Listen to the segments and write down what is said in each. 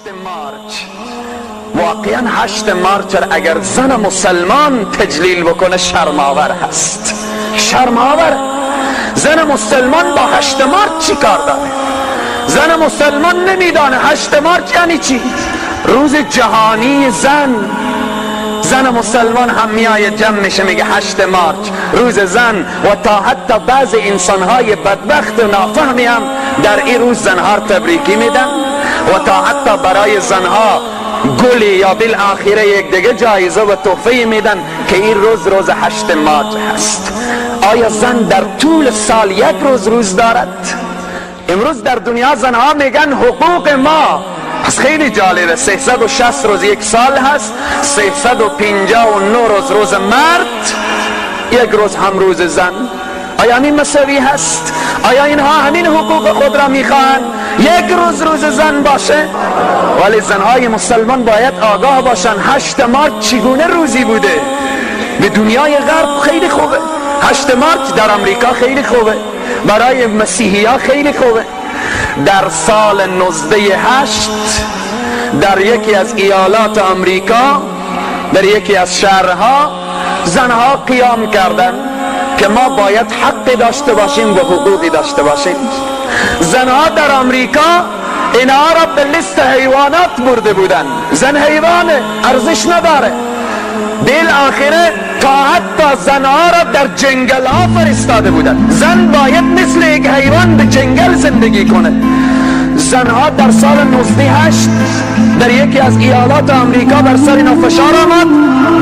مارچ، واقعا 8 مارچ اگر زن مسلمان تجلیل بکنه شرم‌آور هست. شرم‌آور. زن مسلمان با 8 مارچ چی کار داره؟ زن مسلمان نمیدانه 8 مارچ یعنی چی. روز جهانی زن مسلمان هم میای جمع میشه میگه 8 مارچ روز زن، و تا حتی بعض انسانهای بدبخت و نافهمی هم در این روز زنها تبریکی میدن و تا حتی برای زنها گلی یا بالاخره یک دیگه جایزه و تحفه میدن که این روز 8 مارچ هست. آیا زن در طول سال یک روز دارد؟ امروز در دنیا زنها میگن حقوق ما. پس خیلی جالبه، 360 روز یک سال هست، 359 روز مرد، یک روز هم روز زن. آیا این مساوی هست؟ آیا اینها همین حقوق خود را میخواهند یک روز زن باشه؟ ولی زنهای مسلمان باید آگاه باشن 8 مارچ چگونه روزی بوده. به دنیای غرب خیلی خوبه، 8 مارچ در امریکا خیلی خوبه، برای مسیحی ها خیلی خوبه. در سال 1908 در یکی از ایالات امریکا در یکی از شهرها زنها قیام کردن که ما باید حقی داشته باشیم و حقوقی داشته باشیم. زنها در امریکا اینها را به لیست حیوانات برده بودن. زن حیوانه، ارزش نداره. بالاخره تا حتی زنها را در جنگل ها فرستاده بودن. زن باید مثل یک حیوان به جنگل زندگی کنه. زنها در سال 1908 در یکی از ایالات امریکا بر سر اینا فشار آمد،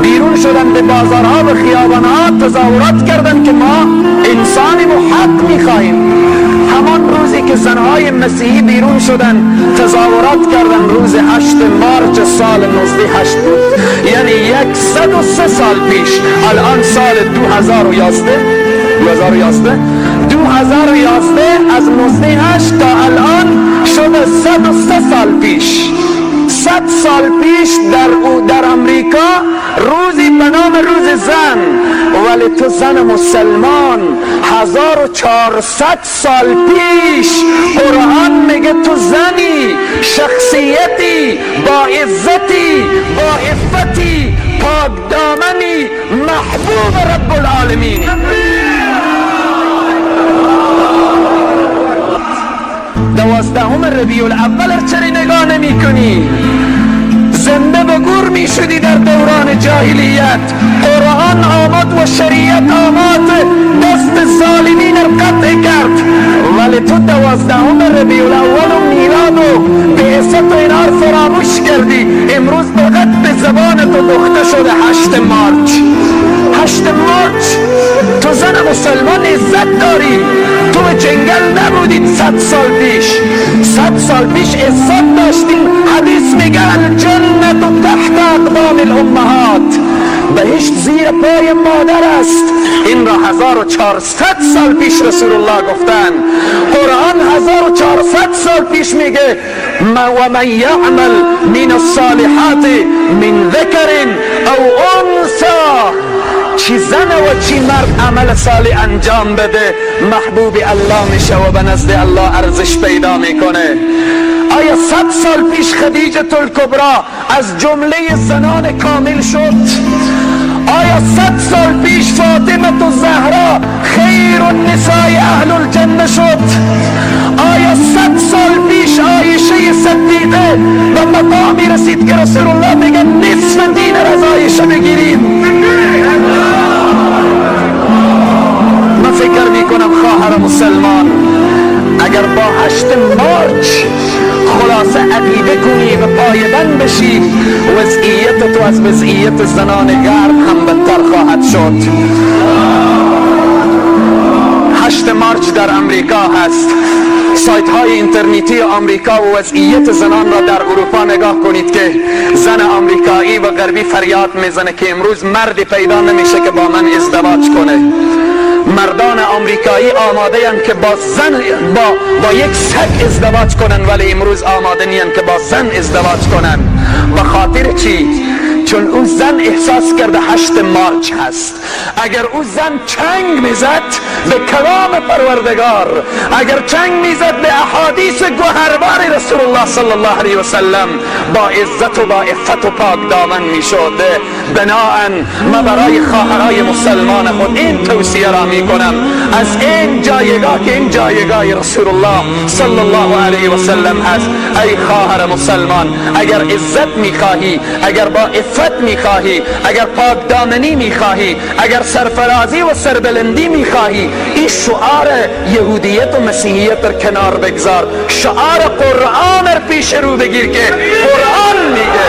بیرون شدن به بازارها و خیابانها تظاهرات کردن که ما انسانی و حق میخواهیم. همان روزی که زنهای مسیحی بیرون شدن تظاهرات کردن روز 8 مارچ سال 1908 بود، یعنی 103 سال پیش. الان سال 2011 از 1908 تا الان شده 103 سال پیش. 100 سال پیش در امریکا روزی به نام روز زن، ولی تو زن مسلمان 1400 سال پیش قرآن میگه تو زنی، شخصیتی، با عزتی، با عفتی، پاک دامنی، محبوب رب العالمینی. 12 ربیع الاول چرا نگاه نمی کنی؟ زنده به گور می شدی در دوران جاهلیت. قرآن آمد و شریعت آمد، دست ظالمین را قطع کرد، ولی تو 12 ربیع الاول و میلاد و بعثت و اینها را فراموش کردی. امروز فقط به زبان تو گفته شده 8 مارچ. 8 مارچ تو زن مسلمان عزت داری. تو به جنگل نبودید 100 سال پیش. 100 سال پیش عزت داشتیم. حدیث میگه الجنت تحت اقدام الامهات، بهشت زیر پای مادر است. این را 1400 سال پیش رسول الله گفتن. قرآن 1400 سال پیش میگه و من یعمل من الصالحات من ذکر او انثى، چی زن و چی مرد عمل صالح انجام بده محبوب الله میشه و به نزد الله ارزش پیدا میکنه. آیا 100 سال پیش خدیجه الکبری از جمله زنان کامل شد؟ آیا 100 سال پیش فاطمه الزهرا خیر النساء اهل الجنه شد؟ آیا 100 سال پیش عایشه صدیقه و مقامی رسید که رسول الله میگه نصف دین را از عایشه بگیریم؟ من فکر میکنم خواهر مسلمان اگر با 8 مارچ خلاصه عقیده کنی و پایبند بشی، وضعیت تو از وضعیت زنان غرب هم بدتر خواهد شد. 8 مارچ در امریکا هست. سایت های اینترنتی آمریکا و وضعیت زنان را در اروپا نگاه کنید که زن آمریکایی و غربی فریاد میزنه که امروز مردی پیدا نمیشه که با من ازدواج کنه. مردان آمریکایی آماده اند که با یک سگ ازدواج کنن، ولی امروز آماده نیستند که با زن ازدواج کنن. به خاطر چی؟ چون او زن احساس کرده 8 مارچ هست. اگر او زن چنگ میزد به کلام پروردگار، اگر چنگ میزد به احادیث گوهربار رسول الله صلی الله علیه و سلم، با عزت و با عفت و پاک دامن میشد. بناهن ما برای خواهرای مسلمان خود این توصیه را میکنم، از این جایگاه که این جایگاه رسول الله صلی الله علیه و سلم هست، ای خواهر مسلمان، اگر عزت میخواهی، اگر با عفت میخواهی، اگر پاک دامنی میخواهی، اگر سرفرازی و سربلندی میخواهی، این شعار یهودیت و مسیحیت در کنار بگذار، شعار قرآن را پیش رو بگیر که قرآن میگه،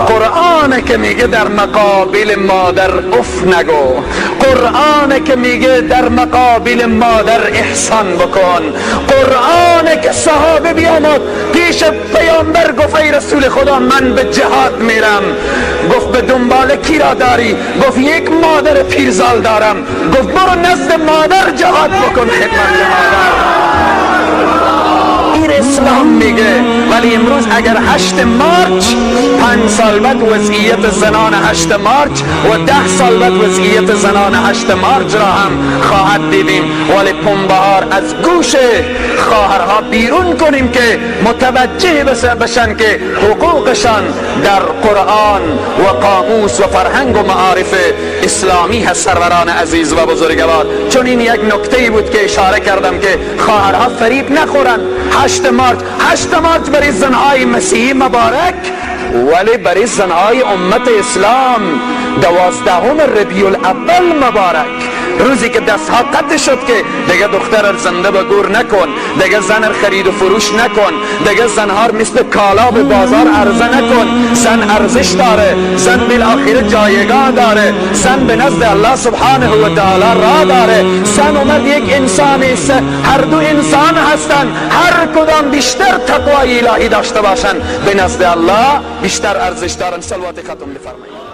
قرآن که میگه در مقابل مادر اف نگو، قرآن که میگه در مقابل مادر احسان بکن، قرآن که صحابه بیامد پیش پیامبر گفت ای رسول خدا من به جهاد میرم، گفت به دنبال کی را داری؟ گفت یک مادر پیرزال دارم، گفت برو نزد مادر جهاد بکن، خدمت مادر. این اسلام میگه. ولی امروز اگر 8 مارچ 5 سال بعد وضعیت زنان 8 مارچ و 10 سال بعد وضعیت زنان 8 مارچ را هم خواهد دیدیم، ولی پنبهار از گوش خواهرها بیرون کنیم که متوجه بشن که حقوقشان در قرآن و قاموس و فرهنگ و معارف اسلامی هست. سروران عزیز و بزرگوار، چون این یک نکته بود که اشاره کردم که خواهرها فریب نخورن. 8 مارچ برای زنهای مسیحی مبارک، ولی برای زنهای امت اسلام 12 ربیع الاول مبارک، روزی که دستها قطع شد که دیگه دختر زنده به گور نکن، دیگه زن خرید و فروش نکن، دیگه زنها مثل کالا به بازار عرضه نکن. زن ارزش داره، زن بالاخره جایگاه داره، زن به نزد الله سبحانه و تعالی را داره. زن و مرد یک انسان است، هر دو انسان هستند، هر کدام بیشتر تقوای الهی داشته باشند به نزد الله بیشتر ارزش دارن. صلوات ختم بفرمایید.